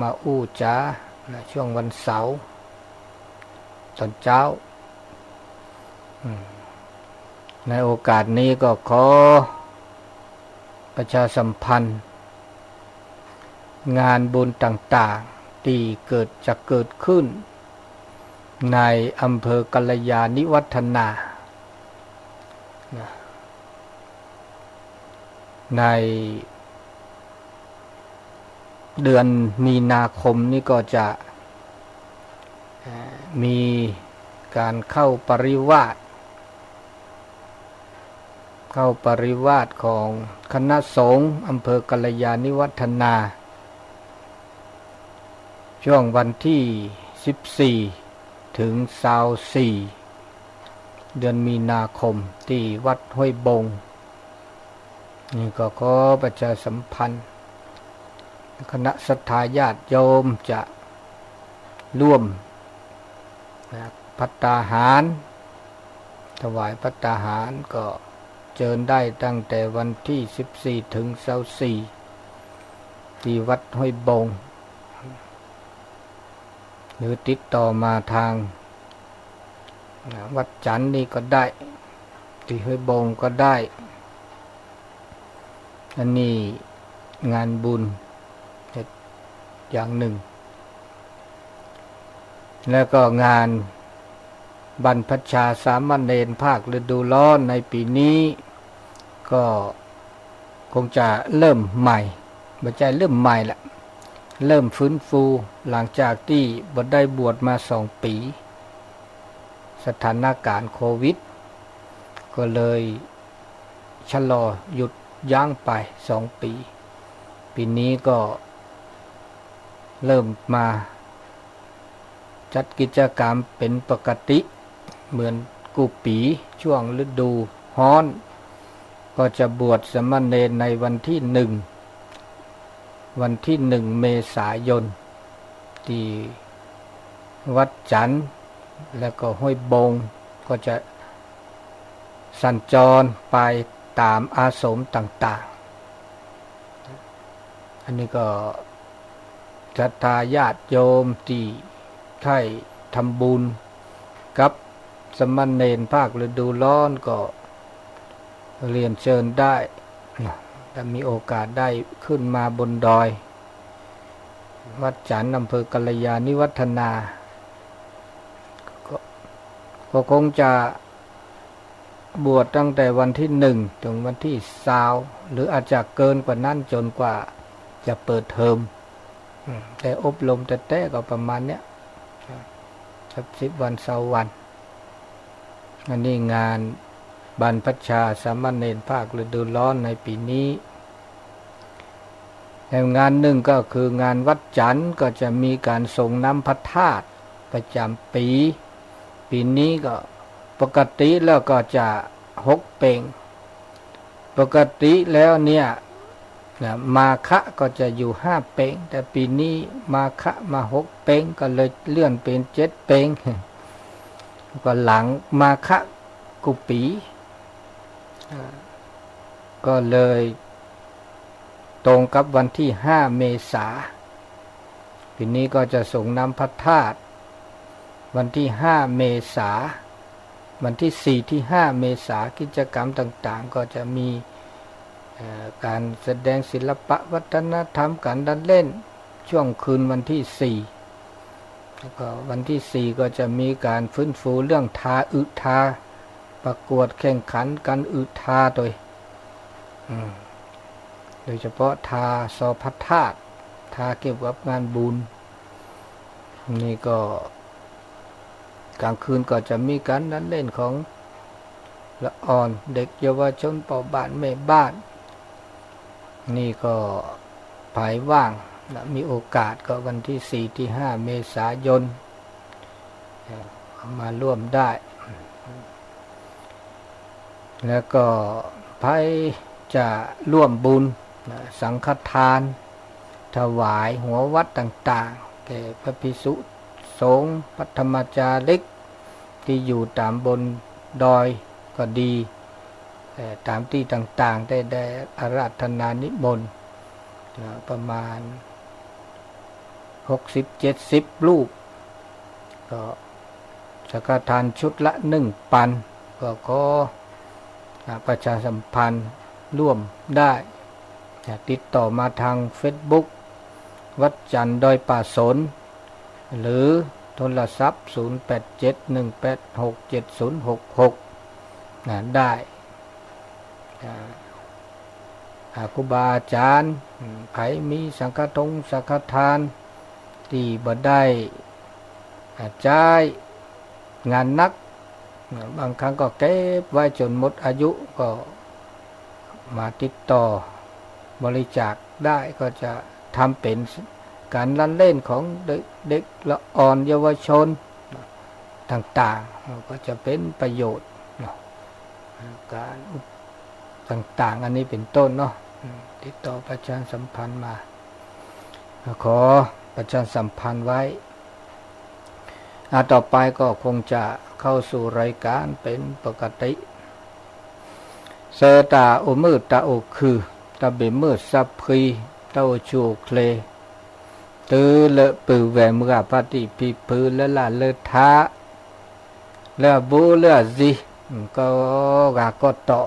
มาอู้จ๋าช่วงวันเสาร์ตอนเช้าในโอกาสนี้ก็ขอประชาสัมพันธ์งานบุญต่างๆที่จะเกิดขึ้นในอำเภอกัลยาณิวัฒนาในเดือนมีนาคมนี้ก็จะมีการเข้าปริวาสของคณะสงฆ์อำเภอกัลยาณิวัฒนาช่วงวันที่14ถึง24เดือนมีนาคมที่วัดห้วยบงนี่ก็ขอประชาสัมพันธ์คณะศรัทธาญาติโยมจะร่วมภัตตาหารถวายภัตตาหารก็เชิญได้ตั้งแต่วันที่14ถึง24ที่วัดห้วยบงหรือติดต่อมาทางวัดจันทร์นี่ก็ได้ที่ห้วยบงก็ได้อันนี้งานบุญอย่างหนึ่งแล้วก็งานบรรพชาสามเณรภาคฤดูร้อนในปีนี้ก็คงจะเริ่มใหม่ไม่ใช่เริ่มใหม่ละเริ่มฟื้นฟูหลังจากที่บ่ได้บวชมา2 ปีสถานการณ์โควิดก็เลยชะลอหยุดยั้งไป2 ปีปีนี้ก็เริ่มมาจัดกิจกรรมเป็นปกติเหมือนกุปีช่วงฤดูร้อนก็จะบวชสามเณรในวันที่1เมษายนที่วัดจันทร์แล้วก็ห้วยบงก็จะสัญจรไปตามอาสมต่างๆอันนี้ก็ศรัทธาญาติโยมที่ใครทำบุญกับสามเณรภาคฤดูร้อนก็เรียนเชิญได้ถ้ามีโอกาสได้ขึ้นมาบนดอยวัดจันทร์อำเภอกัลยาณิวัฒนาก็คงจะบวชตั้งแต่วันที่1ถึงวันที่20หรืออาจจะเกินกว่านั้นจนกว่าจะเปิดเทอมแต่อบรมแต่ก็ประมาณเนี้ย10 วัน20 วันอันนี้งานบรรพชาสามเณรภาคฤดูร้อนในปีนี้แล้วงานหนึ่งก็คืองานวัดจันทร์ก็จะมีการส่งน้ำพระธาตุประจำปีนี้ก็ปกติแล้วก็จะ6 เปงปกติแล้วเนี่ยมาคะก็จะอยู่5 เปงแต่ปีนี้มาคะมา6 เปงก็เลยเลื่อนเป็น7 เปงก็หลังมาคะกุปีก็เลยตรงกับวันที่5 เมษายนปีนี้ก็จะส่งน้ำพระธาตุวันที่5 เมษายนวันที่4ที่5 เมษายนกิจกรรมต่างๆก็จะมีการแสดงศิลปะวัฒนธรรมการเดินเล่นช่วงคืนวันที่4แล้วก็วันที่4ก็จะมีการฟื้นฟูเรื่องทาประกวดแข่งขันกันทาโดยเฉพาะทาสอพระธาตุทาเกี่ยวกับงานบุญนี่ก็กลางคืนก็จะมีการนั้นเล่นของละอ่อนเด็กเยาวชนป่อบ้านแม่บ้านนี่ก็ภายว่างและมีโอกาสก็วันที่4ที่5 เมษายนมาร่วมได้แล้วก็ใครจะร่วมบุญสังฆทานถวายหัววัดต่างๆแก่พระภิกษุสงฆ์ปัทมาจาริกที่อยู่ตามบนดอยก็ดีตามที่ต่างๆได้อาราธนานิมนต์ประมาณ 60-70 ลูกก็สังฆทานชุดละ1 ปันก็ขอประชาสัมพันธ์ร่วมได้ติดต่อมาทาง Facebook วัดจันทร์ดอยป่าสนหรือโทรศัพท์0871867066ได้ครูบาอาจารย์ใครมีสังฆทานที่บ่ได้จ่ายงานนักบางครั้งก็เก็บไว้จนหมดอายุก็มาติดต่อบริจาคได้ก็จะทำเป็นการละเล่นของเด็กละอ่อนเยาวชนต่างๆก็จะเป็นประโยชน์การต่างๆอันนี้เป็นต้นเนาะติดต่อประชาสัมพันธ์มาขอประชาสัมพันธ์ไว้ต่อไปก็คงจะเข้าสู่รายการเป็นปกติเสตาโอมืดตาโอคือตาเบมืดสับพรีตาโอชูเคลตือเลปือแหวมือปฏิปีปือและละเลท้าและบูเลจีก็กาก็ต่อ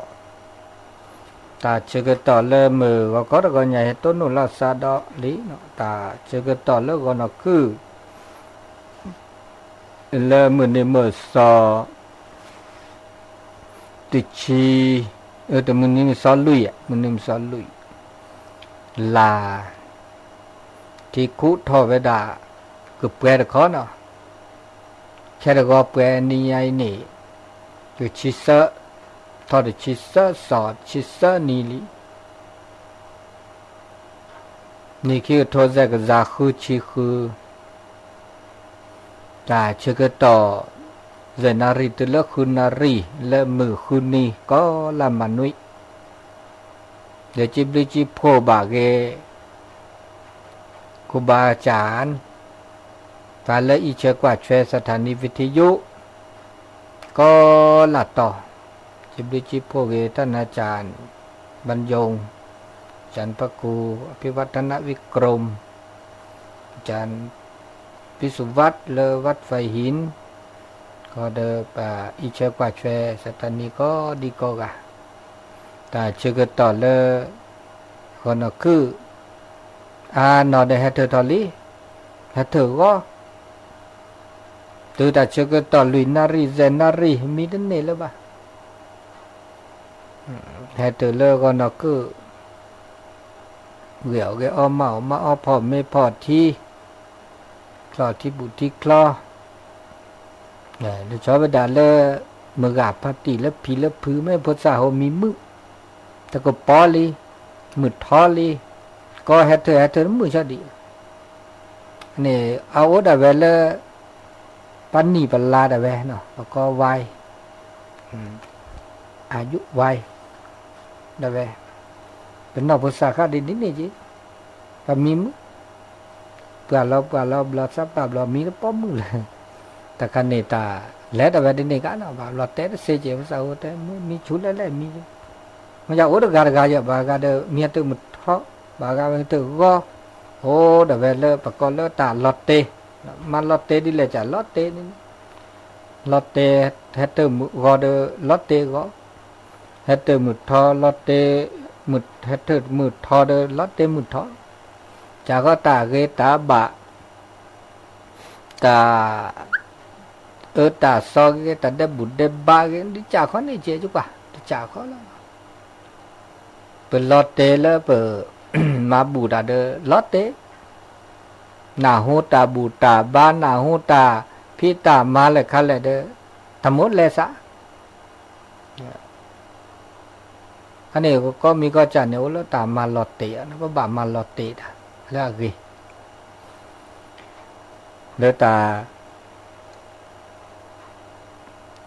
ตาเชกต่อเลมือก็ก็ใหญ่ต้นนุลาซาดอลีเนาะตาเชกต่อเลก็นคือเลมือในมือสอติชีแต่มือนี้มันสอลุยมือนี้มันสอลุยลาที่คุทอเวดาก็เปรตเขาเนาะแค่ก็เปรนี่ไอ้นี่คือชิสะทอดชิสะสอดชิสะนี่ลินี่คือทอดจากซาคูชิคือแต่เชื่อต่อเจนารีตัวเลือกคุณนารีและมือคุณนี่ก็ละมนุษย์เดี๋ยวจิบลิจิโพบาเกครูบาอาจารย์ตาและอีเชกว่าช่วยสถานีวิทยุก็ละต่อจิบลิจิโพเกท่านอาจารย์บรรยงจันทร์พระครูอภิวัฒนวิกรมอาจารย์พิสุวัตรเลวัดไฟหินก็เดอีเชกว่าช่วยสถานีก็ดีก็กะแต่เชื่อต่อเลยคนคือนอได้ให้เธอทอลีให้เธอก็ตัวแต่เชื่อต่อลุยนารีเจนารีมีดันนี่เลยบ้าให้เธอเลยก็นคือเหวี่ยวแกอ้อมเมามาอ้อพอไม่พอที่คลอที่บุตรที่คลอเนี่ยเดี๋ยวชอบไปด่าเลยมือกาพัดตีแล้วผีแล้วพื้นไม่พอสาวมีมือแต่ก็ปอลีมือทอลีก็ให้เธอมือชาดีนี่เอาแต่เวลาปันนี่ปัลลาแต่เวเนาะแล้วก็วัยอายุวัยแต่เวเป็นนอกภาษาข้าดินนี่จีก็มีมือเปล่าเราสับเรามีแล้วป้อมมือเลยแต่คันนี้ตาแล้วแต่เวลานี่กันเนาะเราเตะเสียเจ็บสาวแต่มีชุดแล้วมีมันจะโอ้ดกาจะบากาเดมีตัวมุดท้อบากาเป็นตัวก็โอ้เดเวลปกเลตาลอตเตมันลอตเตดิเลยจ้ะลอตเตนี่ลอตเตเฮตมุก็เดลอตเตก็เฮตมุดท้อลอตเตมุดเฮตมุดท้อเดลอตเตมุดท้อจากก็ตาเกตาบะตาตาซอเกตาเดบุดเดบาเกดิจ่าเขานี่เจ๊จุกะจ่าเขาแล้วเป็นลอตเตแล้วเปิดมาบูตาเดลอตเตนาโฮตาบูตาบ้านนาโฮตาพิตามาเลยคันเลยเดทั้งหมดเลยซะอันนี้ก็มีก็จะเนี่ยแล้วตามาลอตเตนะก็บามาลอตเตแล้วกี่แล้วตา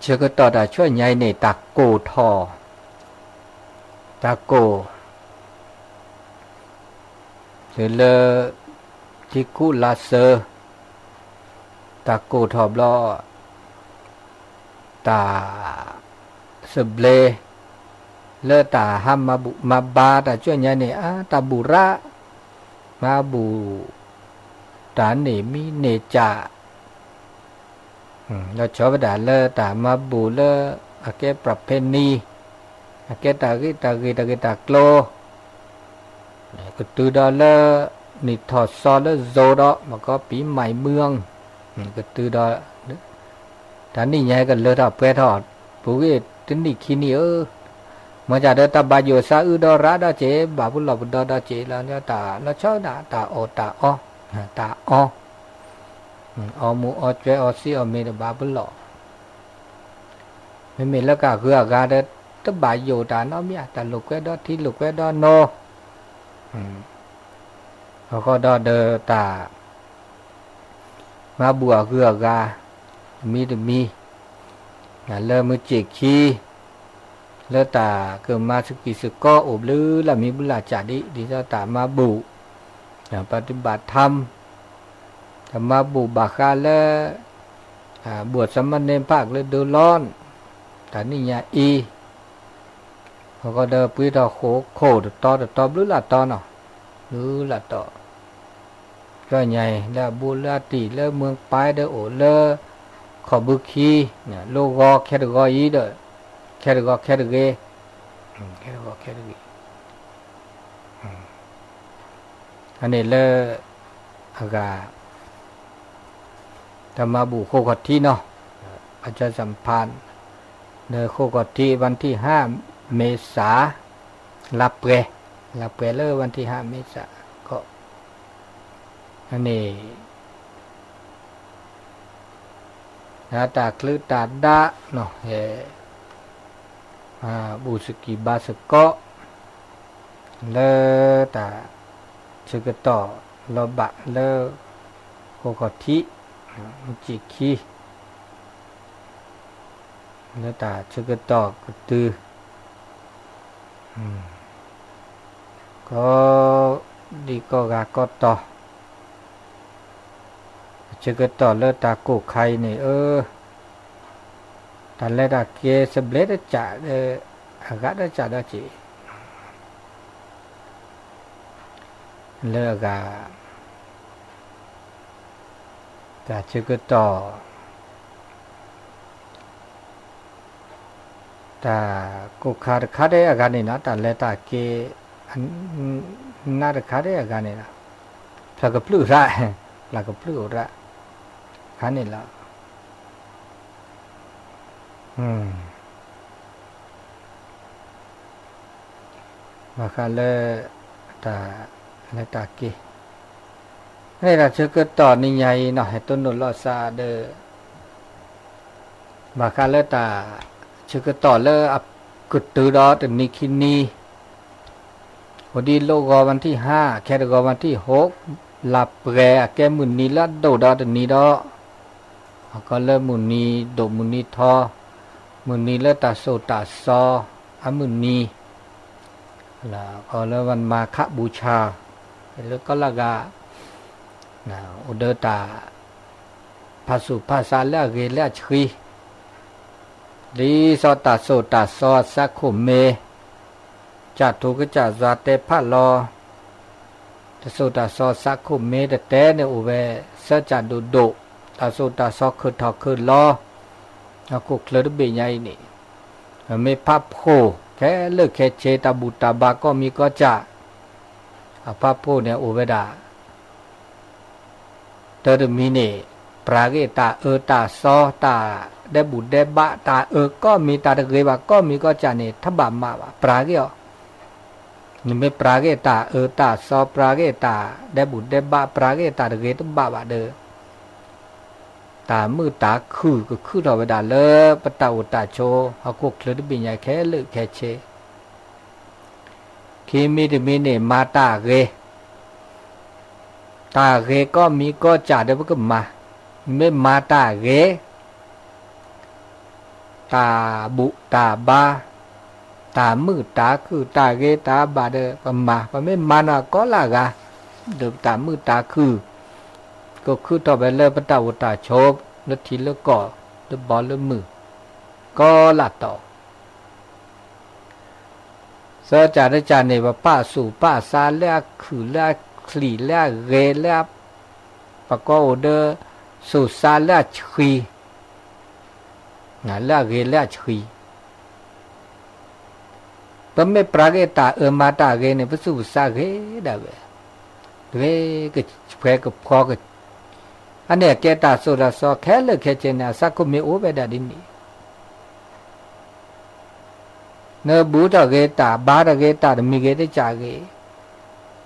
เชื่อก็ต่อตาช่วยใหญ่ในตาโกทอตาโกเสร็จแล้วที่คูลาเซอร์ตาโกทอบล้อตาสเบลเลตาห้ามมาบาตาช่วยใหญ่ในตาบุระมาบูต ตานี่มีเนจ่าเราชอบด่าเลอตามาบูเลออาเกประเพณีอาเกตากิตาโกลก็ตือดอเลอนี่ถอดซอเลอโซดอมันก็ปีใหม่เมืองก็ตือดอตานี่ใหญ่ก็เลอทอดเปทอดปุ้ยตินี่ขี้นี่มาจากเดตาบาโยซาอุดอระดาเจบาบุลบุดดาเจแล้วเนี่ยตาเราชอบด่าตาอตาอมูอเจอซีอเมดบาบุลไม่มีแล้วก็คืออากาศตบาโยตาเนาะมีตาลูกแวดอที่ลูกแวดอโนเขาก็ดอเดตามาบัวคืออากามีเริ่มมือจิกขี้แล้วตาเกิดมาสกิสก็อบลือแล้วมีบุลาจาดิดิจะตามาบุปฏิบัติธรรมธรรมาบุบาคาและบวชสมณเณรภาคฤดูร้อนแต่นี่ยาอีเขาก็เดินปุ้ยต่อโคต่อหรือละต่อเนาะหรือละต่อก็ใหญ่แล้วบุลาติแล้วเมืองปลายเด้อโอแล้วขอบุคีเนี่ยโลกอแคตกออีเด้อแคตกออันนี้เลยอากาธรรมาบุโคกที่เนาะอาจารย์สัมพันธ์เนโคกที่วันที่5 เมษาลาเปเลยวันที่5 เมษาก็อันนี้นาตาคลือตาดาเนาะบุสกีบาสกะเลตาชกต่อลบะเลโคกทิมุจิคีเลตาชกต่อกตือก็ดีก็กากต่อชกต่อเลตาโกไข่นี่ตอนแรกเกสเบลดจ่าอากาศจ่าได้จีเลิกแต่ชื่อก็ต่อแต่กูขาดได้อากาศนี่นะแต่แรกเกน่าจะขาดได้อากาศนี่นะถ้าก็พลื้อละขานี่ละมาคาเลตากีนี่เราชื่อก็ต่อนี่ใหญ่เนาะให้ต้นนลอซาเดอมาคาเลตาชื่อก็ต่อเลอับกุดตือดอตนิคินีพอดีโลกวันที่5แค่กวันที่6ลับแกแกมุนีละโดดอตนีดอก็เริ่มมุนีโดมุนีทอมุนีละตาโซตาซออามุนีแล้วก็แล้ววันมาฆบูชาแล้วก็ละกาอุดตาภาษุภาษาละเกละชรีลีโซตาซอสักขุเมจัตุกจัจาเตพะลอตาโซตาซอสักขุเมตเตเนอุเวสัจจดุโดตาโซตาซอคือทอคือลอกุกเลดเบยใหญ่นี่ไม่พับโคแค่เลิกแค่เชตาบุตาบาก็มีก็จะพับโคเนี่ยอุเวดาเตอร์มีนี่ปราเกตาตาซอตาได้บุตรได้บะตาก็มีตาตะเกบะก็มีก็จะเนี่ยทบามาปราเกนี่ไม่ปราเกตาตาซอปราเกตาได้บุตรได้บะปราเกตาตะเกตบะบะเดอตามือตาก็คือธรรมดาเลยปตาอุตาโชเอากุกเลยได้เป็นใหญ่แค่เลือกแค่เชคีมีเนี่ยมาตาเกก็มีก็จ่าได้พวกมาไม่มาตาเกตาบุตาบาตามือตาคือตาเกตาบาเดปมาไม่มานะก็ละกะเดิมตามือตาก็คือต่อไปเลยปตาอุตาโชบนาทีแล้วก็เดือบอลเลื่อมือก็ละต่อเสจาได้จานในว่าป้าสู่ป้าซาแล้วคือแล้วคลีแล้วเกแล้ว ปะก็โอเดอสุสาละชีนะละเกละชีปะเมปราเกตามาตาเกเนี่ยปะสุสาเกดาเวเวก็เพื่อก็พอก็อันเนี้ยแกตาสุดาสอแค่เลิกแค่เจนะสักก็มีโอเวดาดินี่เนบูตาเกตาบาตาเกตามีเกตจาเก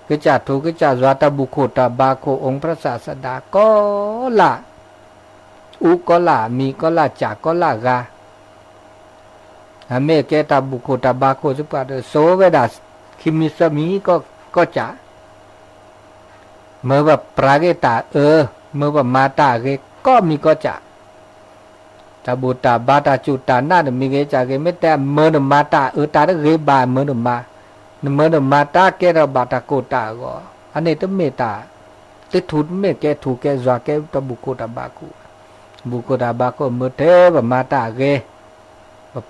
ก็จะถูกก็จะจวาตาบุโคตาบาโคองค์พระศาสดาก็ละอุก็ละมีก็ละจากก็ละกาเมเกตาบุโคตาบาโคสุปาเดโซเวดาคิมิสมีก็จะเมื่อว่าปราเกตาเมื่อว่ามาตาเกก็มีก็จะตาบุตาบาตาจุตานาดมีเกจากเกไม่แต่เมื่อมาตาตาได้เกบาเมื่อมาตาเกเราบาตาโกตาก็อันนี้ต้องเมตาติดทุนเมแกถูกแกจวาแกตาบุโคตาบาโคบุโคตาบาโคเมื่อเทบมาตาเก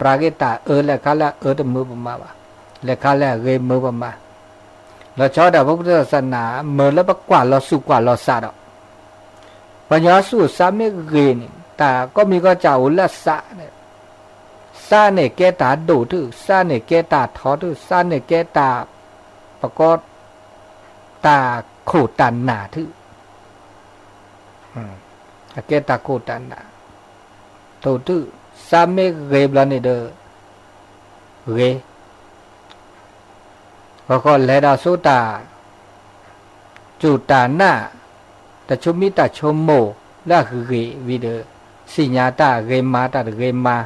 ปราเกตาและข้าละตมือประมาว่าและข้าละเกมือประมาเราชอบแต่พระพุทธศาสนาเมื่อแล้วกว่าเราสุกว่าเราสาดปัญญาสู้สามีเกนี่แต่ก็มีก็จะอุลสะเนี่ยสาเนี่ยแกตาดูถือสาเนี่ยแกตาทอถือสาเนี่ยแกตาประกอบตาโคตันหนาถือแกตาโคตันหนาตัวถือสามีเกบลานี่เด้อเกก็เลดาสุตาจุตานาแต่ชุมิตาชมโมละคือเกวิเดสิญาตาเกมาตาเกมา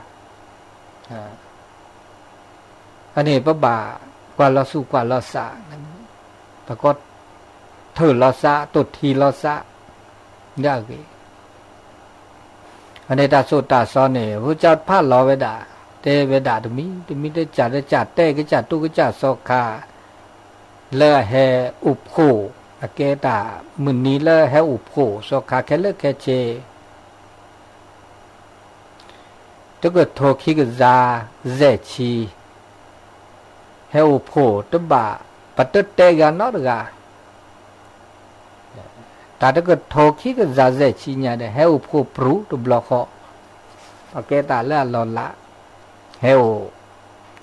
อันนี้ปะบ่ากว่าเราสู้กว่าเราสาปะก็เถิดเราสาตุทีเราสายากเกอันนี้ตาสุตาซ้อนเนี่ยพระเจ้าพาเราเวดาเตเวดาตมีได้จัดเตก็จัดตุก็จัดโซคาเลแฮอุปโคอเกตามุนีเลแฮอุปโคโซคาแคเลแคเชตก็โทคิกซาเซชีแฮอุปโคตบะปะตเตกานอดกาตาตก็โทคิกซาเซชีญาเดแฮอุปโคปรูตบล็อกอเกตาเลลอละแฮโอ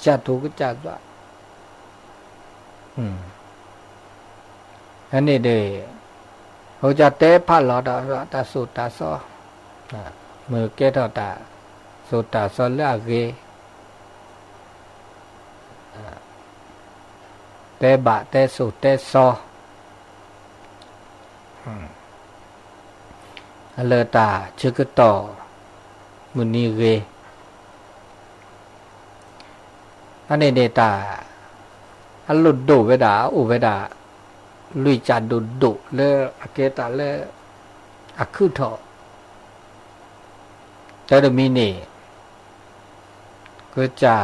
จัตุก็จัดว่าอันนี้เด้เขาจะเตะพัดหลอดตาสุตาซอมือเกตตาสุตาซอละเกเตบะเตสุเตซอเลตาชึกต่อมุนีเกอันนี้เดตาอัลลุดโดเวดาอุเวดาลุยจัดดุเลอเกตาเลอคุทอแต่ดมีนี่ก็จะ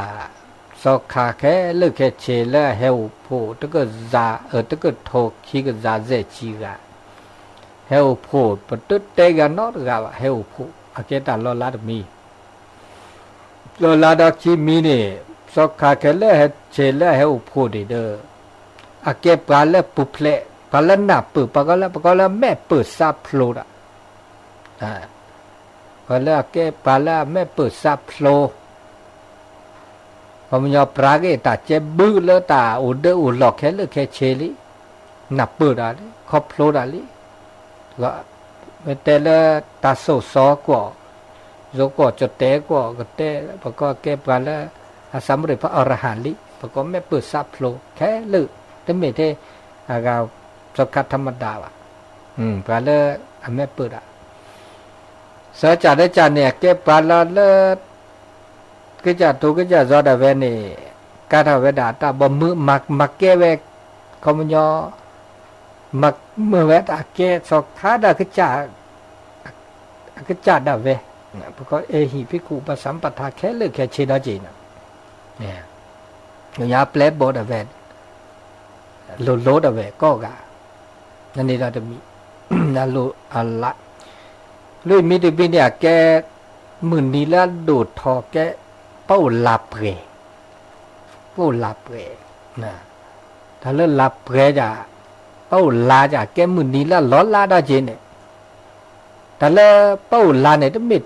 สอกขาแค่เลือกแค่เชลเฮลโพตก็ซาตก็โทคีก็ซาเซชีกาเฮลโพปตุเตกันนอตกาเฮลโพอเกตาลอลาดมีลอลาดคีมีนี่สอกขาแค่เลือกเชลเฮลโพดีเดออเก็บปลาแล้วปุเพลปลาแล้วหนับปื้อปลาก็แล้วแม่เปิดซาพโลดปลาแล้วเก็บปลาแล้วแม่เปิดซาพโลพอมันยอปลาเกตาเจ็บบื้อแล้วตาอุดอุหลอกแค่เลือกแค่เชลิหนับปื้อดาลิครอบโลดาลิก็ไม่แต่ละตาโซซอกว่าโยก็จะเตะกว่าก็เตะปลาก็เก็บปลาแล้วสำเร็จพระอรหันต์ลิปลาก็แม่เปิดซาพโลแค่เลือกแต่ไม่ได้อากาศกัดธรรมดาว่ะปลาเลอแม่เปิดเสือจัดได้จัดเนี่ยเก็บปลาเลก็จะถูกก็จะจอดเวนี่การทำเวดาตาบ่มือมักเกเวคอมยอมักมือเวดาเกสอกขาดาก็จะดาเวเพราะเอหิภิกขุปสัมปทาแค่เลือกแค่เชดาจีนะเนี่ยยาแปลบดเวโลดเวก็กะนั่นนี่เราจะมีนั่นโลอัลละลุยมีดิบิเนี่ยแกหมื่นนี้แล้วโดดทอแกเป้าหลับเรนะถ้าเลิกหลับเรจะเป้าลาจะแกหมื่นนี้แล้วล้อลาได้จริงเนี่ย แต่ละเป้าลาเนี่ยต้องมิด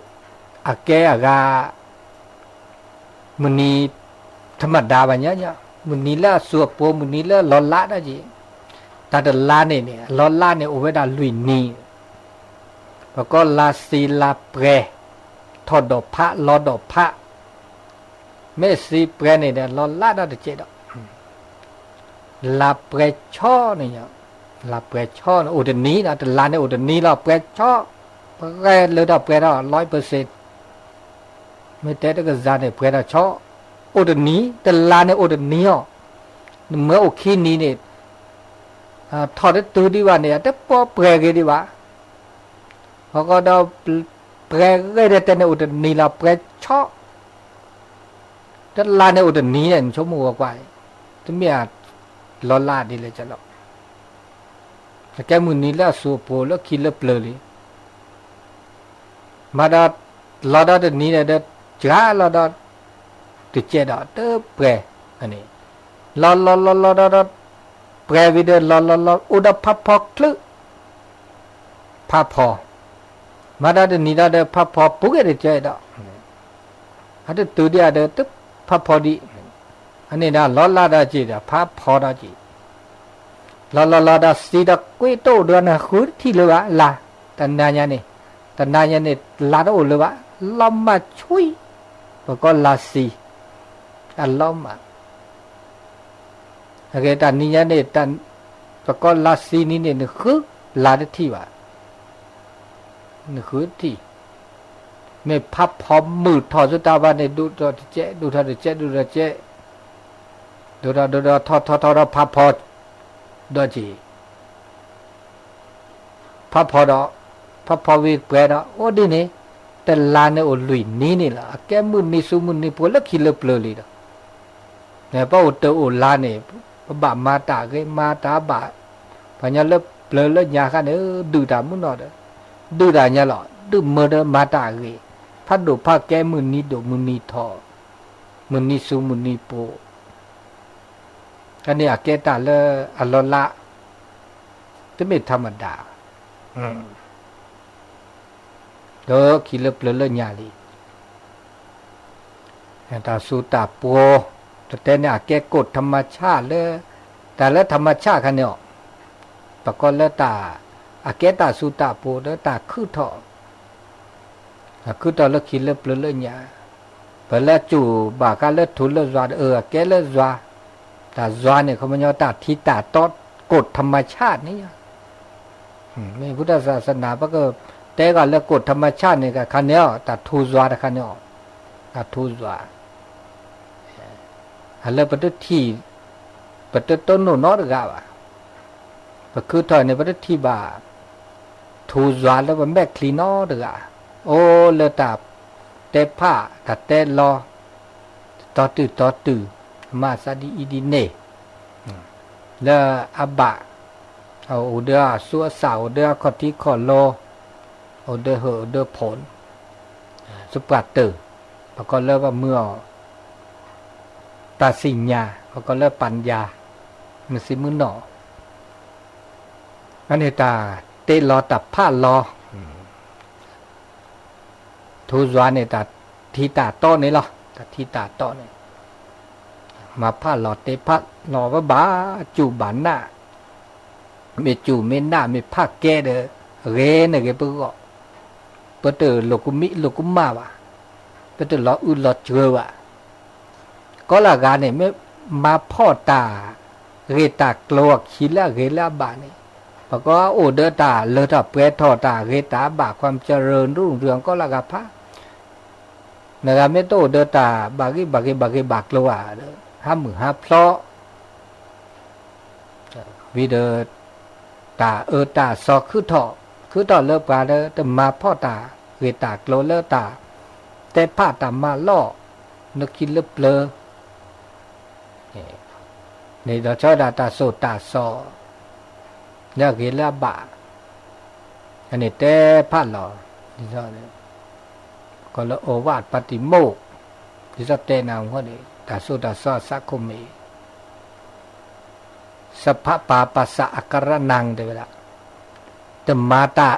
อาแกอากามุนีธรรมดาแบบนี้มุนีละสัวโปมุนีละลอละนะจีแต่เดลาเนี่ยลอละเนี่ยโอเวดาลุยนีแล้วก็ลาซีลาเปรทอดอกพระลอดอกพระเมสีเปรเนี่ยลอละได้เจดลาเปรช่อเนี่ยลาเปรช่ออุดนี้นะแต่ลาเนี่ยอุดนี้ลาเปรช่อเปรเลยดอกเปร100%ไม่แต่ก็จานเนี่ยเปรช่ออุดนี้แต่ลาเนี่ยอุดนี้อ่ะเมื่อโอเคนี้เนี่ยทอดตัวดีว่าเนี่ยแต่พอเปรกันดีว่าพอก็ดอกเปรก็ได้แต่เนี่ยอุดนี้ลาเปรช่อแต่ลาเนี่ยอุดนี้เนี่ยชั่วโมงกว่าจะไม่อาจลอลาดีเลยจะหรอกแต่แกมุนีแล้วสูบโผล่คิดแล้วเปลือยมาดาลอดาเดนี้เนี่ยเดจ้าลอดาติดเจดาเตอเปรอันนี้ลอดาเปรวิเดลออุดาพับพอกลึพับพอมาดาเดนี้เดพับพอปุ๊กเอเดเจดาอันนี้ตัวเดียเดตึ๊บพับพอดีอันนี้นะลอลาดาจีดาพับพอดาจีลอดาสีดากุยโตเดือนนะขุดที่เลวะลาตันนายนี่ตันนายนี่ลาโตเลวะลอมมาช่วยแล้วก็ลาสีอัลลอมมาโอเคตันนี้นี่ตันแล้วก็ลาสีนี่เนี่ยนึกคือลาดที่วะนึกคือที่ไม่พับพร้อมมือถอดสุดตาบ้านเนี่ยดูตัวเจดูท่าเจดูท่าเจดูทอพับพอดอจีพับพอดอพับพอวิเปรดอโอ้ดิเนี่ยแต่ลานเนี่ยโอลุยนี่ล่ะแกมุนนี่สุมุนนี่พวกละคิเลเปลลีดเนี่ยป้าอุตโอลานเนี่ยบะมาตาเกมาตาบะปัญญาเลเปลเลยยากันดูตามุนนอดดูตาเนี่ยหรอดูเมื่อมาตาเกพัดดูพักแกมุนนี่ดูมุนนี่ทอมุนนี่สุมุนนี่โปอันนี้อาเกตาเลอัลลอละจะไม่ธรรมดาเด้อคิเลเปลเลยญาลีตาสุตาปัวแต่เนี่ยอาเกกฎธรรมชาติเลยแต่ละธรรมชาติคันเนี่ยปะกอนแล้วตาอาเกตาสุตาปัวแล้วตาคือทอคือตอแล้วคิเลเปลเลยญาเปแล้วจู่บากาเลทุเลซวาแกเลซวาตาจวนเนี่ยเขาไม่ยอมตัดที่ตาตอดกฎธรรมชาตินี่ไม่พุทธศาสนาปะก็แต่ก็เรื่องกฎธรรมชาตินี่ก็คันเนี้ยตัดทูจวนคันเนี้ยตัดทูจวนฮัลโหลประเทศที่ประเทศต้นโนอร์กาวะก็คือตอนในประเทศที่บ่าทูจวนแล้วมันแบกคลีนอร์กาโอ้เลตาเตผ้าตัดเตลอต่อตื้อมาซาดีอีดีเน่แล้วอับบะเอาเดือสัวสาวเดือขอที่ขอโลเอาเดือเหอเดือผลสุปราเตอร์แล้วก็เลิกว่าเมื่อตาสิญญาแล้วก็เลิกปัญญามันสิมือหนออันนี้ตาเตลอตับผ้าลอทูจวนเนี่ยตาทีตาโต้นี่หรอตาทีตาโต้เนี่ยมาผ้าหลอดเตผ้าหลอว่าบ้าจูบานหน้าไม่จูไม่หน้าไม่ผ้าแก่เด้อเรนเกปก็เปิดเตอโลกุมิโลกุมาวะเปิดเตอหลออุหลอเจือวะก็ละการเนี่ยไม่มาพ่อตาเรตากลัวขี้ละเรละบาเนี่ยเพราะก็โอเดอตาเลอตาเปรทอตาเรตาบาความเจริญรุ่งเรืองก็ละกะพะนะครับไม่โตเดอตาบากิบากลัวเด้อห้ามือห้าเพลาะวิเดตาตาซอคือต่อเลิกปลาเด้อแต่มาพ่อตาเวตากโลเลตาแต่ผ้าตามาล่อนึกคิดเลิกเปลอนี่เราชอบตาโซตาซอแล้วเกล้าบาอันนี้แต่ผ้าหล่อที่ชอบเนี่ยก็ละโอวาทปฏิโมกข์ที่ชอบเตนาหัวนี่ตาสุตาซอสักคุมีสัพพะปาปัสสะอักกรนังเดวละแต่มาตา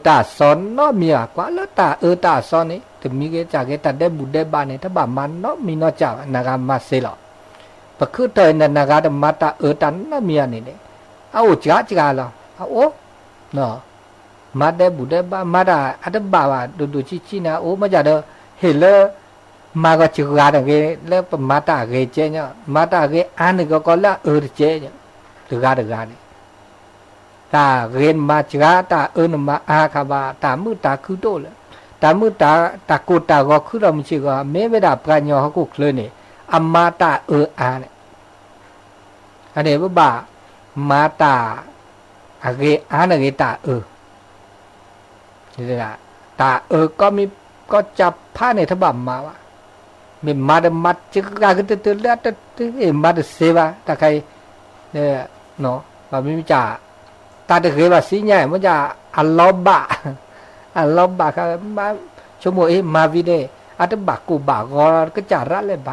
ตาซอนเนาะมีอ่ะกว่าแล้วตาตาซอนนี่ถึงมีก็จากก็ตัดได้บุได้บ้านนี่ถ้าบ้านมันเนาะมีเนาะจ้านากามาเสลอปะคือเตยนากาดมาตาตันเนาะมีอันนี้เนี่ยเอาจ้าละเอาโอ้เนาะมาได้บุได้บ้านมาได้อัตบ้าว่าดูชินะโอ้มาจากเด้อเฮเลมาก็จิกาดเกแล้วมาตาเกเจเนาะมาตาเกอันนี้ก็ละเจเนี่ยตกานี่ตาเรียนมาจิกาตามาอาคาบาตามือตาคือโตเลยตามือตากูตาก็คือเราไม่ใช่ก็เมื่อเวลาปราญญาเขาก็เคลื่อนนี่อามาตาอาเนี่ยอันนี้ว่ามาตาเกอันเกตานี่แหละตาก็มีก็จับผ้าในทบัมมาว่ามีมาดมัดจิกาก็ตื่นแล้วตื่นมาดเสวะตาใครเนี่ยเนาะว่าไม่จ่าตาเด็กเรียกว่าสิเนี่ยมันจะอัลลอฮ์บะครับมาชั่วโมงมาวิเดอัตบักกูบากก็จะรัดเลยไป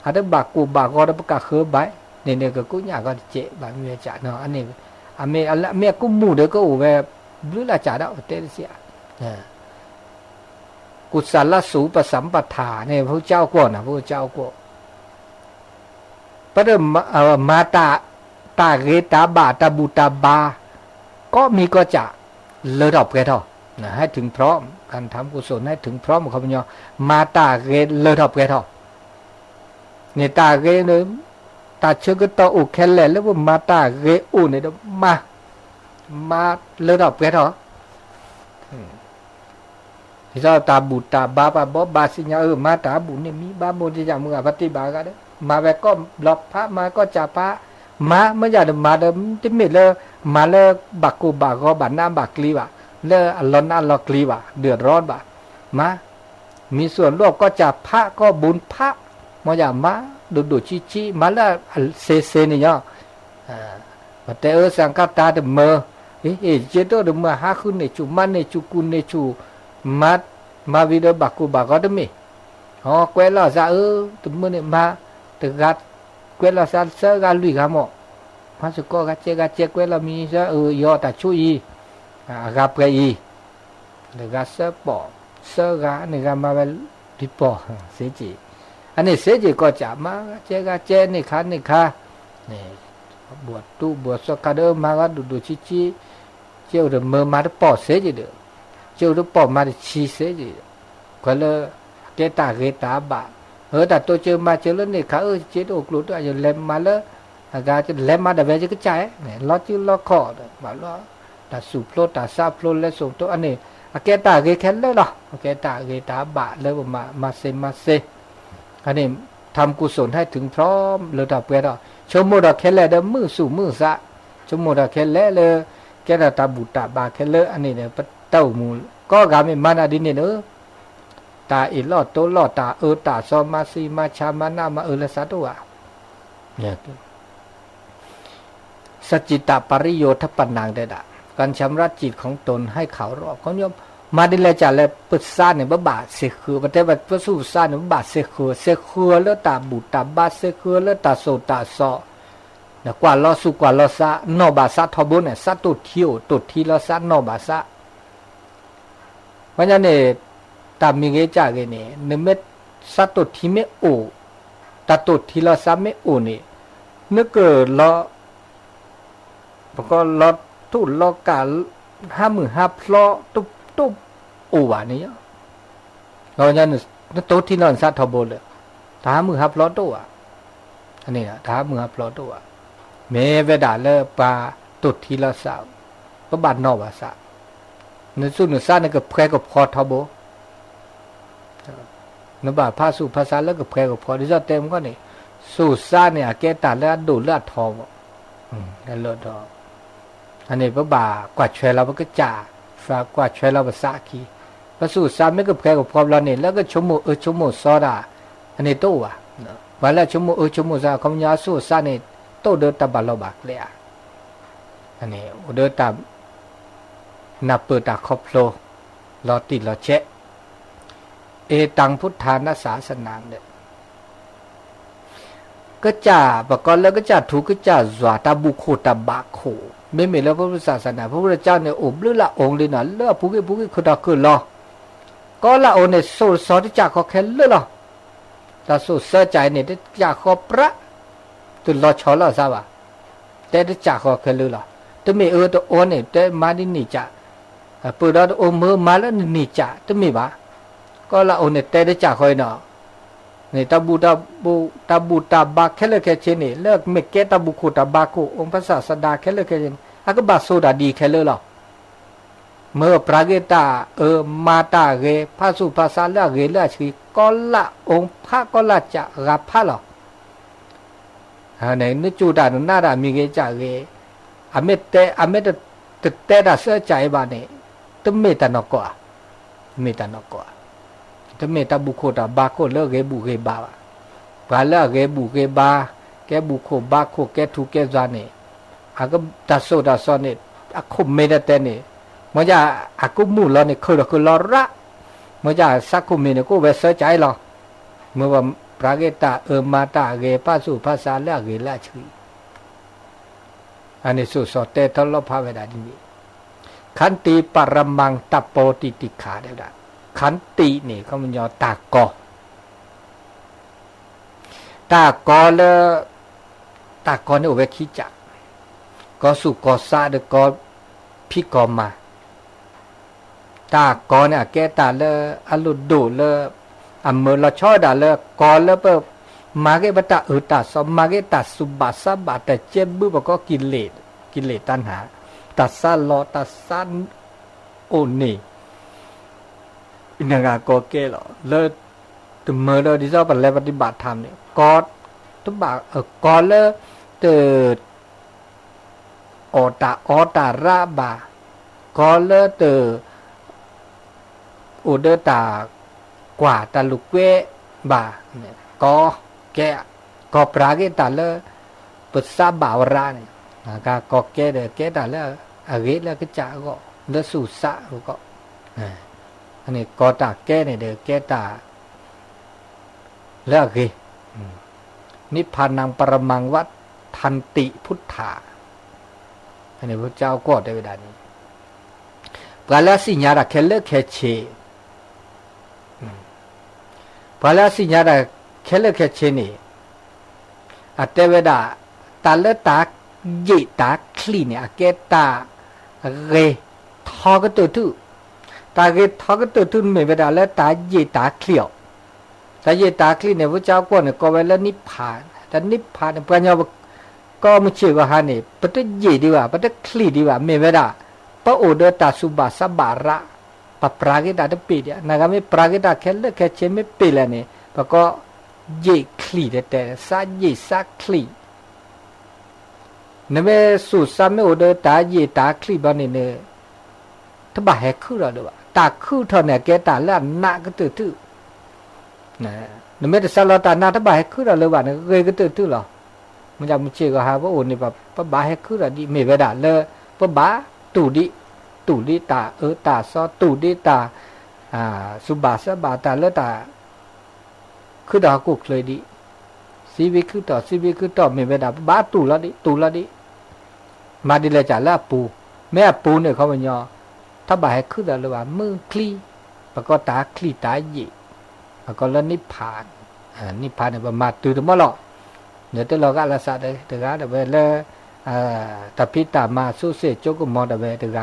อัตบักกูบากก็ประกาศเคยไปเนี่ยก็กูอยากก็เจ็บแบบมีจ่าเนาะอันนี้เมียกูมูเด็กก็แบบบลูละจ่าได้เตะเสียกุศลสูปสัมปทาเนี่ยพระเจ้าก่อนนะพระเจ้าก่อนประเดิมมาตาเกตาบาตาบูตาบาก็มีก็จะเลิศออกแก่ท่อนะให้ถึงพร้อมการทำกุศลให้ถึงพร้อมของพระเจ้ามาตาเกเลิศออกแก่ท่อเนี่ยตาเกเนี่ยตาเชื่อก็ต่ออุแค่แหละแล้วว่ามาตาเกอุเนี่ยมาเลิศออกแก่ท่อที่เราตาบุตาบาบาสิญญามาตาบุเนี่ยมีบาโมที่จะมึงปฏิบัติกันมาแบบก็หลอกพระมาก็จับพระมาเมื่ออย่างมาเดิมที่ไม่เลยมาเลยบักกูบากก็บัดหน้าบักกลีว่ะเลิกร้อนหน้าลอกลีว่ะเดือดร้อนว่ะมามีส่วนร่วมก็จับพระก็บุญพระเมื่ออย่างมาดูชี้มาแล้วเซนี่เนาะแต่สังกัดตาเดมเจโตเดมหาคุณเนี่ยจูมันเนี่ยจูกุนเนี่ยจูมาวิดบักกูบากก็ได้ไหมอ๋อแกวล่ะซะตุ่มเนี่ยมาตึกกัดแกวล่ะซะเสือกันลุยกันหมดมาสุก็กัดเจแกวล่ะมีซะยอแต่ช่วยกับไปตึกกัดเสือปอเสือกันนี่กันมาเป็นดิปอเสียจีอันนี้เสียจีก็จะมาเจนี่คันนี่ค่ะนี่บวชสกัดเดิมมาก็ดูชี้เจ้าเดิมมาได้ปอเสียจีเด้อเจ้าได้ปอมาได้ชี้เสียจีก็เลยเกตาบาแต่ตัวเจอมาเจอแล้วนี่ค่ะเจ๊ตัวกลุ่มตัวจะเล็มมาแล้วก็จะเล็มมาแต่เวจะก็ใจเนี่ยล้อจิ้มล้อคอเลยมาล้อแต่สูบโผล่แต่ซาโผล่แล้วส่งตัวอันนี้เกตาแค่เลยหรอเกตาบาเลยมาเซอันนี้ทำกุศลให้ถึงพร้อมเลยดับเกตาชมโมดแค่เลยเดิมมือสู่มือซะชมโมดแค่เลยแกตาบุตาบาแค่เลยอันนี้เนี่ยเต้ามูก็กาไม่มันอดีนี่เนอะตาอีลอดโตลอดตาตาซอมาซีมาชามานามาละสัตว์เนี่ยสจิตาปริโยทปนังได้ด่าการชำระจิตของตนให้เขารอบเขาโยมมาดิเลจ่าเลยปึกซ่าเนี่ยบ้าเสกคือประเทศแบบสู้ซ่าเนี่ยบ้าเสกคือแล้วตาบุตาบาเสกคือแล้วตาโซตาซอเนี่ยกว่าล้อสู้กว่าล้อซานอบาซาทบุเนี่ยซาตุเที่ยวตุทีล้อซานอบาซาเพราะฉะนั้นเนี่ยตามีเกจ่าเกเนี่ยเนเมสัตว์ที่ไม่โอตาตุที่เราซ้ำไม่โอเนี่ยนึกเกิดเราก็เราทุนเราการ50,000พลอตุ๊บโอวานี่เราเนี่ยนึกตัวที่นอนสัตว์ทบเลย50,000พลอตัวอันนี้นะ50,000พลอตัวเมเวดาเลปาตุที่เราสาวก็บาดนอบาสะนึกสู้นึกซ่านึกกับแพร่กับพอทบนบาภาสุภาษาแล้วก็แพร่ก็พอที่จะเต็มก็นี่สู่ซ่าเนี่ยแกตัดแล้วดูเลือดทองแล้วเลือดทองอันนี้พระบากว่าช่วยเราก็จ่าฝากกว่าช่วยเราภาษาคีพระสู่ซ่าไม่ก็แพร่ก็พอเราเนี่ยแล้วก็ชั่วโมงซอดาอันนี้โตว่ะวันละชั่วโมงซาคำยาสู่ซ่าเนี่ยโตเดินตาบาลบักเลยอันนี้เดินตามนับเปิดตาครอบโลรอติดรอเชะเอตังพุทธานาศาสนาเนี่ยก็จ่าปกรณ์แล้วก็จ่าถูกก็จ่าจวาตาบุโคตาบาโค ไม่มีแล้วพระพุทธศาสนาพระพุทธเจ้าเนี่ยอบลือละองค์เลยนะเลือผู้กี่คือดอกคือรอก็ละองค์เนี่ยสู้สอนที่จากเขาแค่เลือหรอแต่สู้เสียใจเนี่ยที่จากเขาพระตุลอชอละซะว่าแต่ที่จากเขาแค่เลือหรอตัวมีตัวโอนเนี่ยแต่มาดินี่จะเปิดตัวโอมือมาแล้วนี่จะตัวมีบ้าก็ละองค์เนี่ยแต่ที่จากเขาเนาะนี่ตาบูตาบาแค่เลือกแค่เช่นนี่เลิกไม่แก่ตาบุคุตาบาคุองค์พระศาสดาแค่เลือกแค่เช่นอาก็บาโซดาดีแค่เลือกหรอเมื่อพระเกตามาตาเกพระสุภาษาเลือกเกเลือกชีก็ละองค์พระก็ละจะรับพระหรอไหนนึกจูดานุน่าดามีเกจ่าเกอเมเตดาเสียใจบ้านนี่ตึเมตานกว่าเมตานกว่าตึเมตาบุโคตาบาโคเลิกเกบุเกบาบาเลิกเกบุเกบาแกบุโคบาโคแกทุแกจานี่อาก็ดัสโซดาซอนนี่อาคุเมดเตนี่มันจะอากุมูลนี่คือลอระมันจะสักคุมีนี่ก็เวเสียใจหรอเมื่อว่าพระเกตามาตาเกพระสุภาษาเลิกเกละชีอันนี้สุสเตทลภาเวดานี้ขันติปรมังตัปโปติติขาเดียวดาขันตินี่เขามันย่อตากอเนี่ยเวคิจักก็สุกอซาเดก็พิกอมาตากอเนี่ยแกตาเลอลุดดูเลอเมลชอดาเลกอเลเปมาเกบตาตาสมาเกตาสุบาสบาแต่เจ็บบึบก็กิเลสตัณหาตัสสะลอตัสสะโอนี่อินากาโกเกลเลตเมลดิซอปเลปฏิบัติธรรมเนี่ยกอตุบากอเลเตอตาระบากอเลเตอุเดตากว่าตาลุกเวบาเนี่ยแกก็ปราเกตาเลปุษาบาวราเนี่ยก็แกเดแกตาเลอะเกเลก็จะก็เลสุสะก็อันนี้ก็ตาแกเนี่ยเดแกตาเลอะเกนิพพานังปรมังวัฏทันติพุทธาอันนี้พระเจ้าก็ได้เวลานี้ปาลาสิญาระเคเลเคเชปาลาสิญาระเคเลเคเชนี่อัตเตเวดาตาเลตาเยตาคลีเนี่ยเกตาเรทอกตุตุตาเกทอกตุตุเมเวดาเลตาเยตาคลียวตาเยตาคลีเนี่ยพระเจ้าก็เนี่ยก็เวลานิพพานแต่นิพพานเนี่ยปัญญาก็ไม่เชื่อว่าฮะนี่ปะตะเยดีว่าปะตะคลีดีว่าเมเวดาปะโอเดตาสุบาสบาระปะปรากิตาตะปีเนี่ยนากาไม่ปรากิตาแค่เลิกแค่เชไม่เปเลยเนี่ยปะก็เยคลีแต่ซาเยซาคลีนั่นเป็นสุสานไม่โอเดตาเยตาคลีบ้านนี่เนี่ยถ้าบ่าแหกคือเราด้วยว่าตาคือเท่าเนี่ยแกตาแล้วนาก็ตื้อนะนั่นเป็นสารตานาถ้าบ่าแหกคือเราเลยว่าเนี่ยเกยก็ตื้อหรอมันจะมันเชื่อก็หาว่าโอ้นี่แบบปะบ่าแหกคือเราดิไม่เวดาเลยปะบ่าตูดิตาตาซอตูดิตาสุบาสบาตาเลตาคือดากุกเลยดิซีวิคือต่อไม่เวดาบ้าตูละดิมาดิเลยจ่าละปูแม่ปูเนี่ยเขามันย่อถ้าบ่ายคืออะไรว่ามือคลีแล้วก็ตาคลีตาเยแล้วก็ละนิพพานนิพพานเนี่ยประมาณตื่นมาหรอกเดี๋ยวเราก็ละสัตว์เลยเดี๋ยวก็เวลาตพิตามาสุเสจกุมอดเวเดกา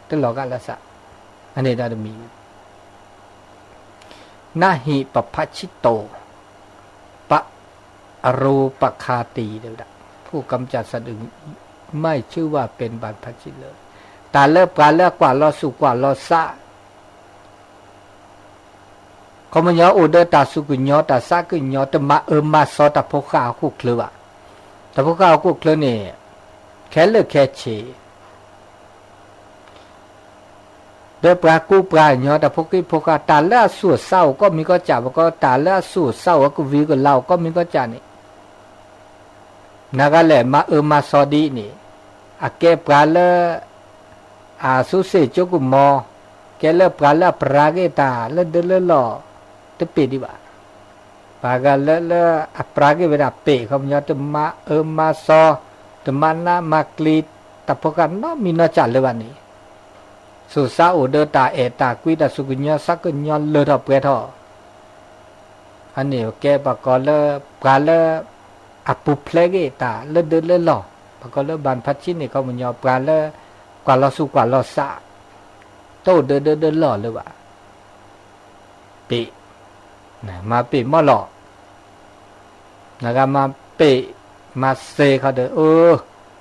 ตลอดกาลสะอันนี้ได้มีนาหิปภัชิโตปะอรูปคาตีเดียวดะผู้กำจัดสัตว์อื่นไม่ชื่อว่าเป็นบรรพชิตเลยตาเลิกกว่าลอสุกว่าลอสะเขามันย่ออุเดตาสุกุญญตาสะกุญญตมามาสอตาพกาคุกเลวะตาพกาคุกเลนี่แค่เลิกแค่เชเดปรากูปราเนาะแต่พวกตาละสูดเศร้าก็มีก็จับก็ตาละสูดเศร้าก็วิก็เล่าก็มีก็จับนี่นักแหละมาสอดีนี่อาเกปราละสุเสจกุมอแกละปราละปราเกตาละเดละล่อตะปีดีว่าปากาละปราเกเวดาเปเขามันจะมามาสอตมานามาคลี ta pokan no mina cha le ban ni su sa o de ta e ta kui ta su nya sa ku nya le tho pwe tho an ni ke pa ko le pra le a pu ple ge ta le de le lo pa ko le ban phat chin ni ko mo nya pra le kwa lo su kwa lo sa to de lo le ba pe na ma pe mo lo na ga ma pe ma se kha de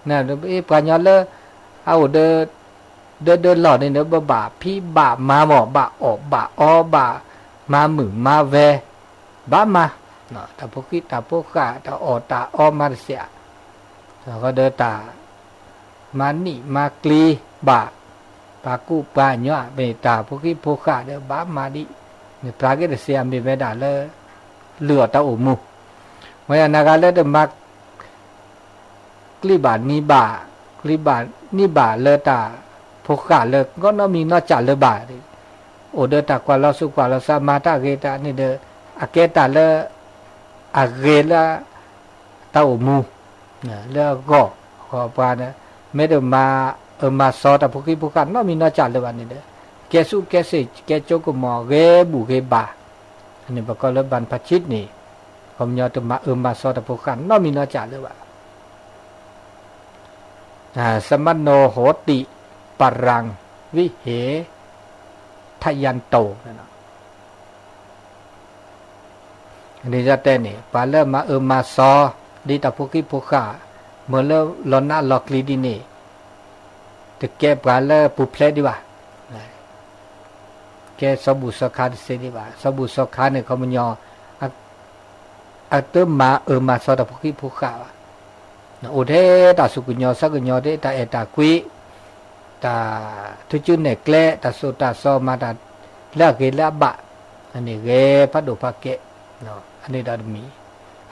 na e pa nya le a o de lo ni ne ba phi ba ma mo ba o ba o ba ma mu ma ve ba ma no ta po ki ta po ka ta o ta o ma siaก็เดตามานี่มากลีบะปากุปาญะเมตาพวกที่พวกข้าเด้อบามาดิเนี่ยปรากิตเสียมีเมดาเลเหลือตาอุมุเมื่อนากาเลเดมักกลีบานีบากลีบานีบาเลตาพวกข้าเลก็น้อมีนอจัดเลบาโอเดตากว่าลอสุกว่าลอสามาตาเกตานี่เดอเกตาเลอะเกลาตาอุมุแล้วก็ขอปานะไม่ได้มาสอแต่พวกที่พวกกันน้อมีนอจัดเลยวันนี้เด้อแกสู้แกสิแกโจกหมอเกบุเกบาอันนี้บอกก็เลยบันพชิตนี่ผมยอมมาสอแต่พวกกันน้อมีนอจัดเลยว่าสมโนโหติปรังวิเหทยันโตนั่นนะอันนี้จะเต้นนี่ปาเลมาสอดีแต่พวกที่พวกข้าเมื่อเราหลอนหน้าหลอกลีดีนี่แต่แกปลาเลปุเพลดีว่าแกสบุสคาเสดีว่าสบุสคาเนี่ยเขามันยออัตมาสอแต่พวกที่พวกข้าโอเทตาสุกุญญสักุญญเดตาเอตากุยตาทุจุนเนกเลตาสุตาซอมาตาละเกละบะอันนี้เกพัดดุภะเกเนาะอันนี้ดามี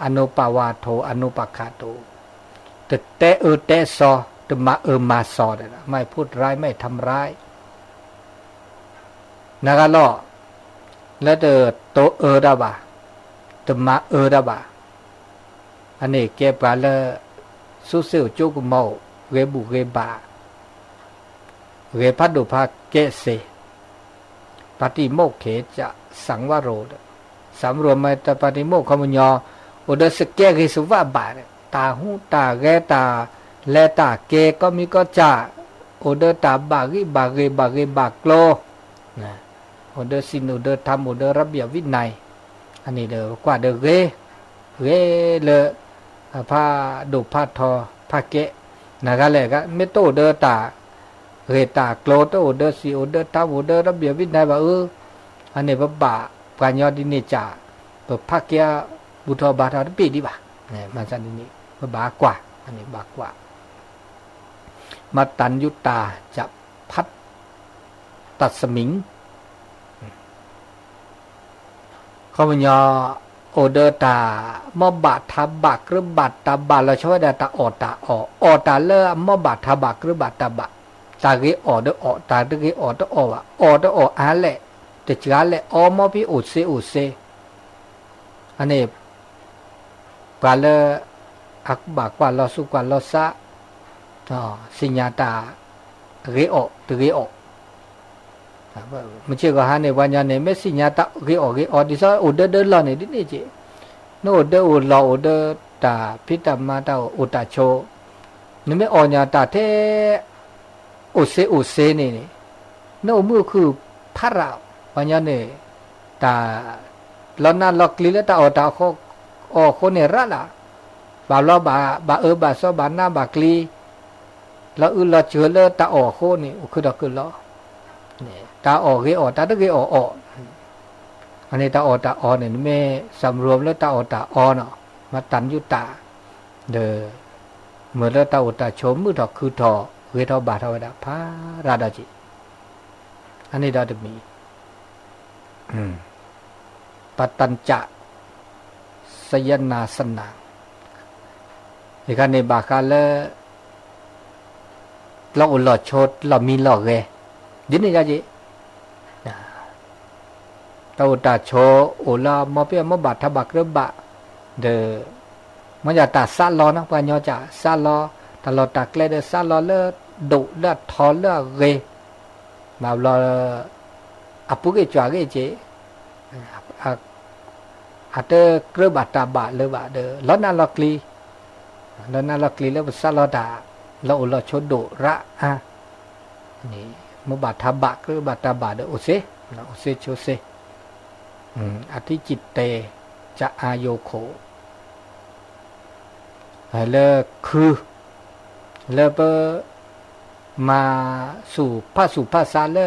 อนุปาวาโทอนุปคาโตแต่เตซอตมาซอนะไม่พูดร้ายไม่ทำร้ายนะกะล้อแล้วโตดาบะตมาดาบะอันนี้เก็บปาเลสุเซลจุกเมาเรบุเรบาเรพัดดุภาเกเสปฏิโมกเขจะสังวโรสำรวมมาแต่ปฏิโมกขมุญญโอเดสเกกิสุวะบาตาหูตาเกตาเลตาเกก็มีก็จะโอเดตาบากิบาเกบากโลนะโอเดสินโอเดธรรมโอเดระเบียบวินัยอันนี้เด้อกว่าเดเกเลพาดุพาทอพาเกนะกะแลก็เมโตเดตาเรตาโกลโตโอเดสิโอเดธรรมโอเดระเบียบวินัยว่าอันนี้บะปัญญาดิเนจาพาเกบุตรบาทาปีดีบ่าเนี่ยมาสันนี้บากว่าอันนี้บากว่ามาตัญยุตาจะพัดตัดสมิงเขาบอกว่าโอเดตามอบาทาบักหรือบาตาบาเราช่วยได้ตาออตาเลอมอบาทาบักหรือบาตาบะตาเกอเดอตาเกอตอวะอาแหละแต่จ้าแหละมอพี่อุเซอันนี้ปาเลอักบากว่าลอสุกว่าลอซะสิญญาตาเกอไม่ใช่ก็หาในวันยันเนี่ยไม่สิญญาตาเกอดิซะโอเดลอเนี่ยดิเนี่ยจีโนโอเดโอลอโอเดตาพิตามาตาโอตาโชนี่ไม่อญาตาเทโอเซนี่โนมือคือพระราวันยันเนี่ยตาลอน่าลอกลีแล้วตาอตาคนเนี่ยระละบาล้อบาบาซอบาหน้าบากลีแล้วเราเชื่อเลยตาโคนี่คือดอกคือล้อเนี่ยตาเกตาตะเกอันนี้ตาเนี่ยไม่สำรวมแล้วตาเนาะมาตัญยุตาเด้อเมื่อแล้วตาชมมือดอกคือทอเวทบาทวดาพาราดาจิอันนี้ดาจะมีปตัญจะสยนาสนาอีกอันนี้บาคาเลเราอุลอชดเรามีหลอกเกดินี่จ้าจีตาอุตาโชอุลามอเปียมบาทบักเรือบะเดมันจะตัดซาลอนะปัญญาจะซาลอตา เราตักเลยเดซาเราเลดุเลทอเลเรมาเราอปุกเจวาเกเจอาเตกระบาดตาบะเลยบะเดแล้วนั่นเรากลีแล้วภาษาเราด่าเราชดดุระนี่มุบาทบะกระบาดตาบะเดโอเซโชเซอธิจิตเตจะอายโยโคเลคือเลเปมาสู่ภาษาเล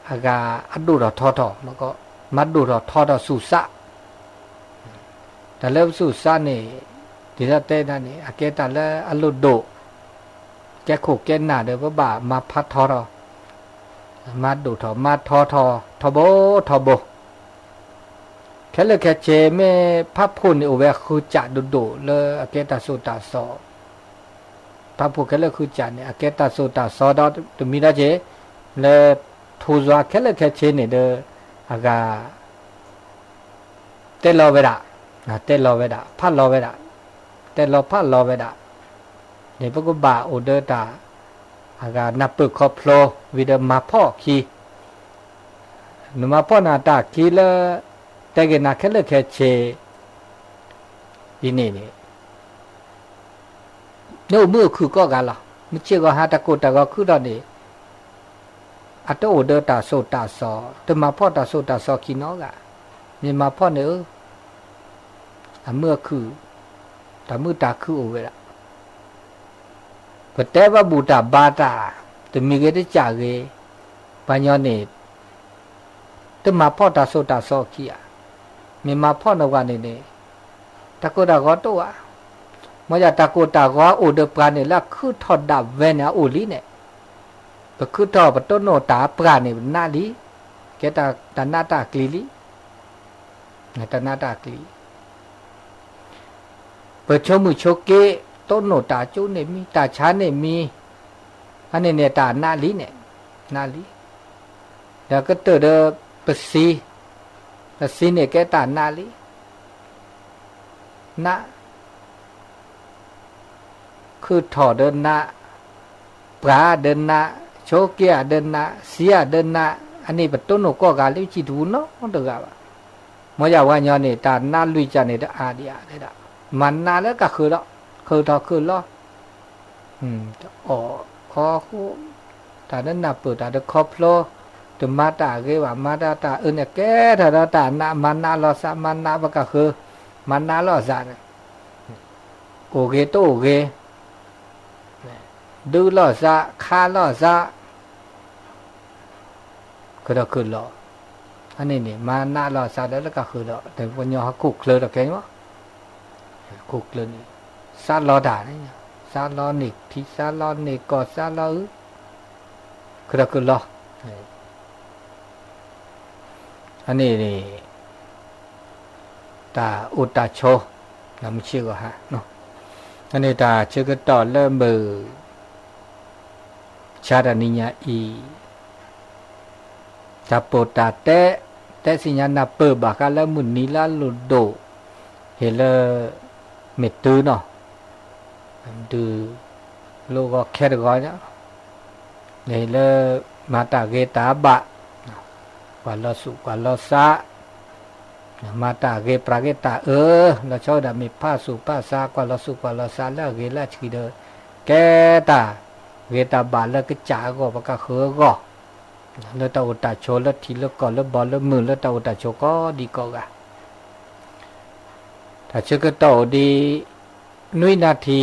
อากาอดุรทอทอมันก็มัดดุรทอทอสุสะแต่เลสุสะนี่ที่จะเต้นนั่นนี่อาเกตาเลอลุโดแกโคแกหนาเดบ่ามาพัดทอทอมัดดุทอมาทอทอโบแค่เลยแค่เจเมพระพุทธนี่โอเวคือจัดดุเลอเกตาสุตาสอพระพุทธแค่เลยคือจัดเนี่ยเกตาสุตาสอดตุมีได้เจเลทูซัวแค่เลยแค่เจเนี่ยเดอากาเตลเวดาพัดลเวดาเตลพัดลเวดาเนี่ยพวกบ่าโอเดตาอากานับปึกคอพโลวิดมาพ่อคีนมาพ่อนาตาคีเลแต่เกนักแค่เลือกแค่เชยินนี่โน้มือคือก็กันล่ะไม่เชื่อก็หาตะโกตะก็คือตอนนี้อัตโอเดตาโซตาซอแต่มาพ่อตาโซตาซอคีน้องอ่ะมีมาพ่อเนื้อเมื่อคือแต่มือตาคือโอเวละก็แต่ว่าบูตาบาตาแต่มีเกได้จ่าเกปัญญาเนี่ยแต่มาพ่อตาโซตาซอคีอ่ะมีมาพ่อนวันนี้ตะโกตาก็ตัวเมื่อตะโกตาก็โอเดปราเนี่ยแล้วคือทอดดับเวเนี่ยโอลีเนี่ยก็คือทอดต้นโนตาปราเนี่ยนาลีแกตานาตากลีลีตานาตากลีเปิดชมือโชเกต้นโนตาจูเนี่ยมีตาช้าเนี่ยมีอันนี้เนี่ยตานาลีเนี่ยนาลีแล้วก็เตอเดปซีเนี่ยแกตานาลีนะคือถอเดินนะปลาเดินนะโชเกียเดินนะเสียเดินนะอันนี้เป็นต้นโนก็กาลิจิดูเนาะมันตัวกับมอยาวานยอนี่ตาหน้าลุยจานนี่อาเดียได้ละมันนาแล้วก็คือละคือทอคือละอ๋อขอคู่ตานั้นนับเปิดตาเดคอพโลตัวมาตาเกว่ามาตาเนี่ยแกถ้าตาหน้ามันนาลอสามันนาบก็คือมันนาลอสาโอเกโตโอเกดูล่อซะคาล่อซะก็คือล่ออันนี้นี่มาหน้าล่อซะแล้วก็คือล่อแต่วันยอคุกเลยตะแกงวะคุกเลยนี่ซาล่อด่าเนี่ยซาล่อนิกที่ซาล่อนิกกอดซาล่อก็คือล่ออันนี้นี่ตาอุตตาโชนำชื่อก็ฮะเนาะอันนี้ตาชื่อก็ต่อเริ่มเบอร์ชาดานิญาอีตาโปตาเตสิญานาเปิบากาละมุนีลาลุโดเฮเลเมตุเนาะดูโลก็แค่ดก้อยเนี่ยเฮเลมาตาเกตาบะกว่าลอสุกว่าลอซามาตาเกปราเกตาแล้วชอบดามีผ้าสุผ้าซากว่าลอสุกว่าลอซาแล้วเกละชีเดแกตาเวตาบาลแล้วก็จ่าก็ปากกาเขอก็แล้วตาอุตาโชแล้วทีแล้วก่อนแล้วบอลแล้วมือแล้วตาอุตาโชก็ดีก็กะถ้าเชื่อก็ต่อดีนุ้ยนาที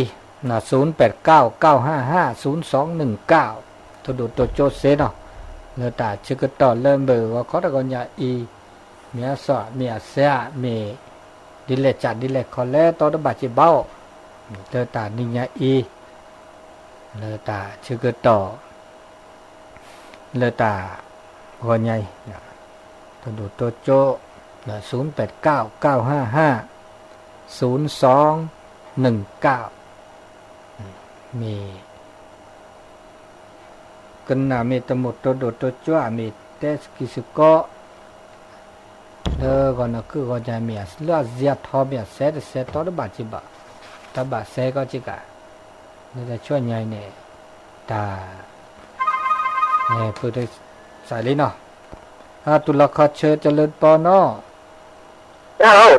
นะ0899550219ตัวดูตัวโจเซเนาะแล้วตาเชื่อก็ต่อเริ่มเบอร์ว่าเขาตะกอนยาอีเมียสอเมียเสียเมดิเลจัดดิเลคอลเลตอดบาจิเบ้าเตอตานิญาอีเลตาชื่อก็ต่อเลตาหัวใหญ่ตัวดูตัวโจ0899550219มีกันนามีตมุดตัวดูตัวโจมีเตสกิสุโกก่อนคือก็จะมีเลือดเสียทอมีเสตอดบาจิบะตบะเสก็จิกะ นี่จะช่วยไงเนี่ยตาเนี่ยพูดได้สายลิ้นเนาะตุลาคเชิญเจริญปอนเนาะ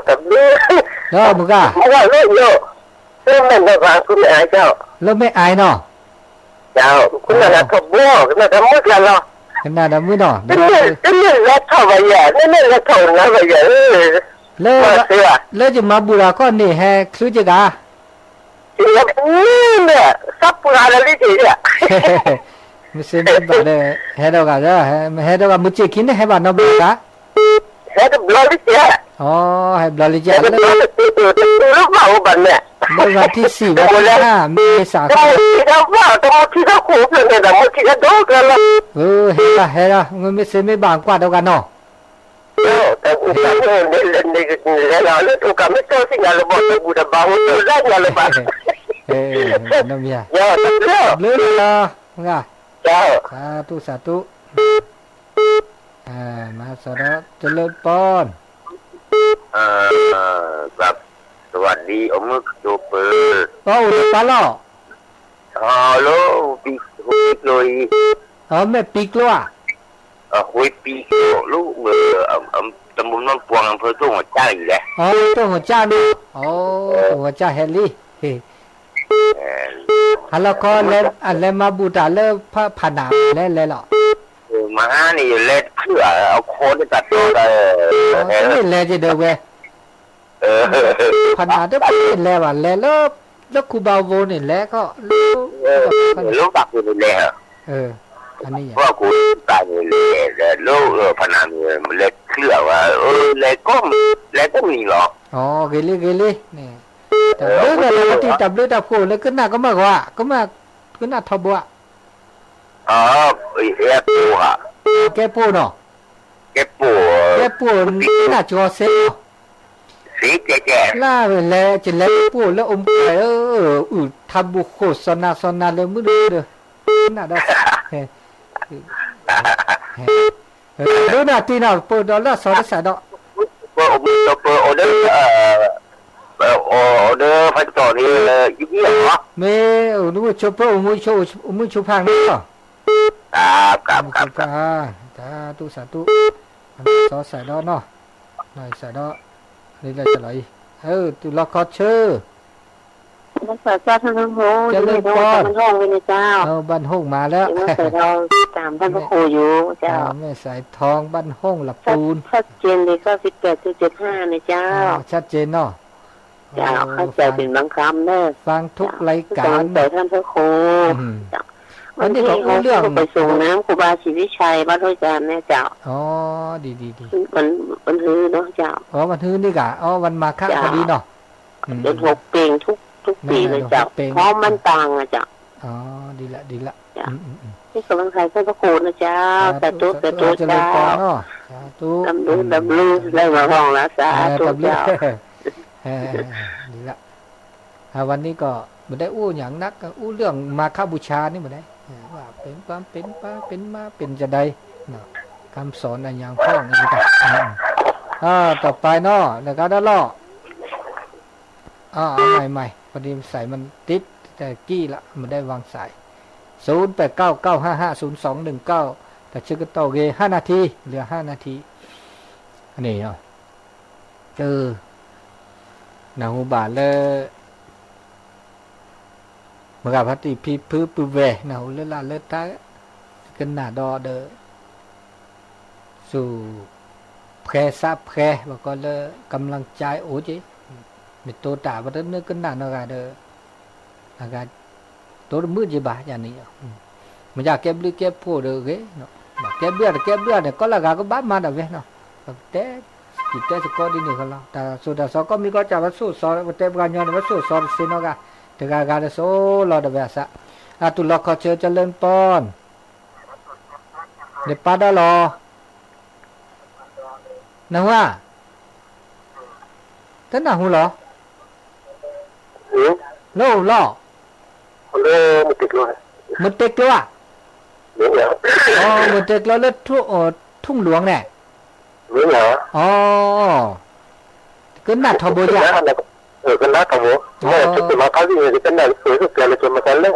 แต่เมื่อเนาะมึงอ่ะไม่ว่าเรื่องเยอะเรื่องนั้นนะว่าคุณอายเจ้าแล้วไม่อายเนาะเจ้าคุณน่ะทบบัวคุณน่ะทำมืดแล้วเนาะขนาดมือเนาะนี่แล้วเท่าไหร่นี่แล้วเท่านั้นไปอย่างเลยจะมาบูราก็นี่แฮคือจะกาเนี่ยซับปูราเลยทีเนี่ยไม่ใช่ไม่บ้าเลยเฮดอกาจ้ะเฮดอกามุจิกินเฮบ้านนอกาเฮดบลอลิเจียอ๋อเฮบลอลิเจียเลยลูกเมาบันเนี่ยวันที่4วันที่5เมษายนที่เราว่าตรงที่เราขู่กันเนี่ยแต่ที่เราโดนกันแล้วเฮละมันไม่ใช่ไม่บางกว่าดอกกันเนาะแต่อุปกรณ์เนี่ยเราเลือกอุปกรณ์ไม่เจอสิ่งอะไรบอกจะบูดบ้าหัวแรกอะไรบ้างน้ำยาเยอะเลือละง่ะเจ้าสาธุมาสระเจริญปอนครับสวัสดีอมึกโจเปอร์อุดปลาฮัลโหลปีหุยเลยไม่ปีกลัวหุยปีลูกตำบลน้ำปวงอำเภอทุ่งหัวใจแหละทุ่งหัวใจดูทุ่งหัวใจเฮลี่ฮัลโหลก็เล่นอะไรมาบูตาเล่พระผนาเล่นเลยหรอมานี่เล่นเพื่อเอาโคนตัดตัวเลยนี่เล่นจะเดือดเว้ยผนาเดือดเป็นแล้วว่ะแล้วคูบาโวนี่แหละก็ลูกตักอยู่นี่แหละอันนี้ว่ากูตายนี่แหละลูกผนาเนี่ยมันเล่นเพื่อว่าเล่นก็มีหรอเกลี่นี่แต่เรื่องอะไรที่จับเลือดจับโคแล้วก็น่าก็มากกว่าก็น่าทบว่ะปูฮะแกปูเนาะแกปูน่าจะเสียสีแก่ล่าไปแล้วจะแล้วปูแล้วอมไปทำบุคคลสนาเลยมือเด้อน่าได้รู้น่ะที่น่ะปูดอลลาร์สอดสะดอกปูออเดอร์พันต่อนี่ยิ่งเหรอไม่รู้ว่าชอบมือชูพังเนาะครับสาธุซอสใส่ดอกเนาะหน่อยใส่ดอกนี่แหละจะไหลตุลาคอเชอร์มันเปิดเจ้าท่านพระครูจะเล่นบอลบ้านห้องเลยเจ้าบ้านห้องมาแล้วเปิดเราตามท่านพระครูอยู่เจ้าแม่สายทองบ้านห้องหลับปูนชัดเจนเลยก็18.75นะเจ้าชัดเจนเนาะเจ้าเข้าใจเป็นบางคำเนอะฟังทุกรายการแต่ท่านพระครูวันนี้เขาเรื่องไปส่งน้ำครูบาศรีวิชัยบ้านห้วยจานเนี่ยเจ้าดีวันฮือเนาะเจ้าวันฮือนี่กะวันมาฆพอดีเนาะเดือน6ปีทุกปีเลยเจ้าเพราะมันต่างอะเจ้าดีละนี่กำลังใจท่านพระครูนะเจ้าแต่ตัวเจ้าดำรูได้มาห้องละสาธุเจ้าดีละวันนี้ก็ไม่ได้อู้อย่างนักอู้เรื่องมาฆบูชานี่ไม่ได้ว่าเป็นความเป็นป้าเป็นมาเป็นจะได้คำสอนอะไรอย่างข้องนี่ต่างต่อไปเนาะแล้วก็ด้านล่อเอาใหม่พอดีใส่มันติดแต่กี้ละมันได้วางสาย0899550219แต่ชื่อก็ต่อเก5นาทีเหลือ5นาทีอันนี้เนาะนาหูบาเลยเมื่อกับพัติพีพื้นปืนแหวนาหูเลือดเลือดท้ายกันหนาดอเดอสู่แพร่ซาแพร่แล้วก็เลยกำลังใจโอ้จีมีตัวตาบัดเนื้อกันหนาเนาะเดออากาศตัวมืดจีบ่าอย่างนี้มันอยากเก็บหรือเก็บผู้เด้อเกเนาะเก็บเบี้ยเนี่ยก็ละกาก็บ้ามาเด้อเว้เนาะแต่จิตใจสกอดีนี่ก็แล้วแต่สุดาสก็มีก็จะว่าสู้สอนแต่การย้อนว่าสู้สอนสิเนาะกะแต่การโซรอเด้อเว้ซะตุลาขอเชิญเจริญปอนเดปาดาลอนะว่าท่านน่ะฮู้เหรอโลมันเต็กลัวมันเต็กลัวแล้วทุ่งหลวงเนี่ยก็น่าทบยะ kan dah tahu. Nah, kita makan ni kita nak susu kalau cuma masalah.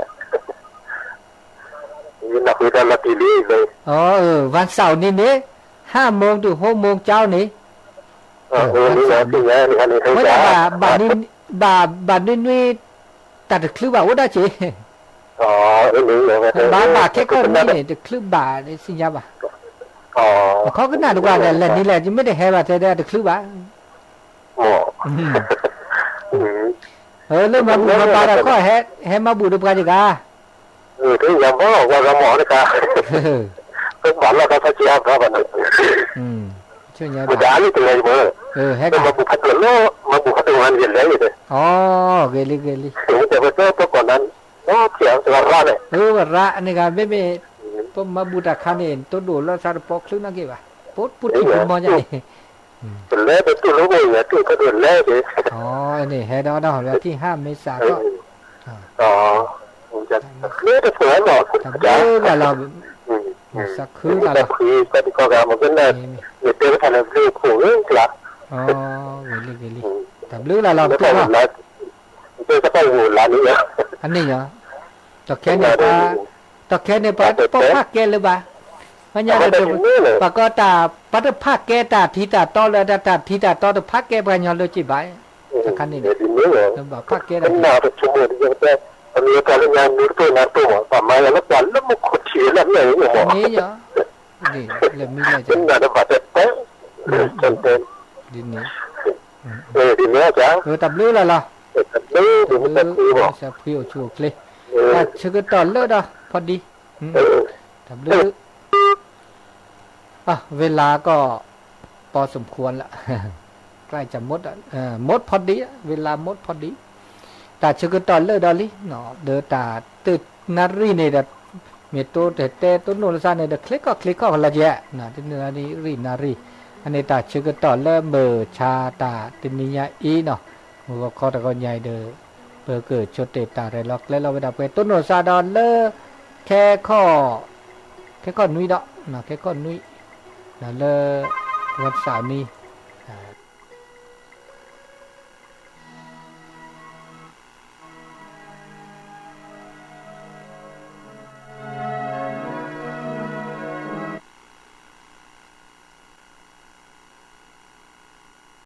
Ini nak kita nak pilih ni. วันเสาร์นี้เนี่ย5 โมงถึง 6 โมงเช้านี่ นี่นะที่นี่อันนี้ ไม่ได้บาทนี้บาทนี้ตัดคลืบว่าได้จี อ๋อนี่เลย บาทแค่ก้อนนี้เนี่ยคลืบบาทนี่สิยาบ่ะ อ๋อ เขาก็น่าดูว่าแหละนี่แหละยังไม่ได้แห่ว่าจะได้คลืบบ่ะ อ๋อ เริ่มมาบูมาบาทก็แห่มาบูดูกันจีกา ที่ยังบอกว่าเราหมอนี่ค่ะก็บอกเราก็เสียครับวันนี้ ช่วยยา บุญญาณนี่เป็นไงมั้ง แห่ มาบุกพัดโลมาบุกพัดงานเย็นเลยเลย อ๋อเกลีถึงจะไปเจอตัวก่อนนั้นเสียงสวรรค์เลย ว่าระนี่กันไม่ปมมาบูตะคันเองตัวดูแล้วสารปอกคลึนักกี่บ่ะปุ๊ดที่ผมมองอย่างนี้ เป็นเล่เป็นตัวรู้เลยตัวก็โดนเล่เลย อ๋อนี่แห่ดอกแล้วที่5 เมษายนก็ อ๋อจะเล่จะสวยหรอ จ้าเราสักคืน แต่ เรา คือก็ที่ก็การมันก็ได้เดี๋ยวทำเรื่องขู่เรื่องกลับ อ๋อเกลีแต่เรื่องเรา แล้ว ตั ก็ ว แล้วจะไปหูร้านนี้เนี่ย อันนี้เหรอตะแค่เนี่ยตะแค่เนี่ยปะปะภาคแกหรือบ่มันยังจะปะก็ตาปะภาคแกตาทีตาต่อแล้วตาทีตาต่อตะภาคแกปัญญาเลยจิบายตะคันนี่เนี่ยบ่ภาคแก เป็นหน้าเป็นชั่วโมงที่จะได้ตอนนี้การงานนู้ตัวนั้นตัวป่าไม้แล้วกันแล้วมันขุดเฉียแล้วเนี่ยหมอ นี่เหรอนี่เลยมีอะไร เป็น จ้ะ งานแบบเต้จนเป็น ดินนี้ ทีนี้จ้ะ ตับเรื่องล่ะ นี่ดูมันเป็นคือบอก จะพิวชูเคลแต่ชื่อตอนเลิศอ่ะพอดีตับเรื่องเวลาก็พอสมควรละใกล้จะหมดหมดพอดีเวลาหมดพอดีแต่ชื่อตอนเลิศดอลลี่เนาะเดือตาตึกนารีเนี่ยเด็ดเมตโตแต่ต้นโนรสานเนี่ยเด็ดคลิกก็ละเยะนะที่เนื้อนี่รีนารีอันนี้ตาชื่อตอนเลิศเบอร์ชาตาตินิยาอีเนาะหัวข้อตะกอนใหญ่เด้อเบอร์เกิดชดเตตาไรล็อกแล้วเราไปดับไปต้นโนรสาดอนเลิศแค่ข้อนุ้ยดอกนะแค่ข้อนุ้ยนะเลิศวันเสาร์นี้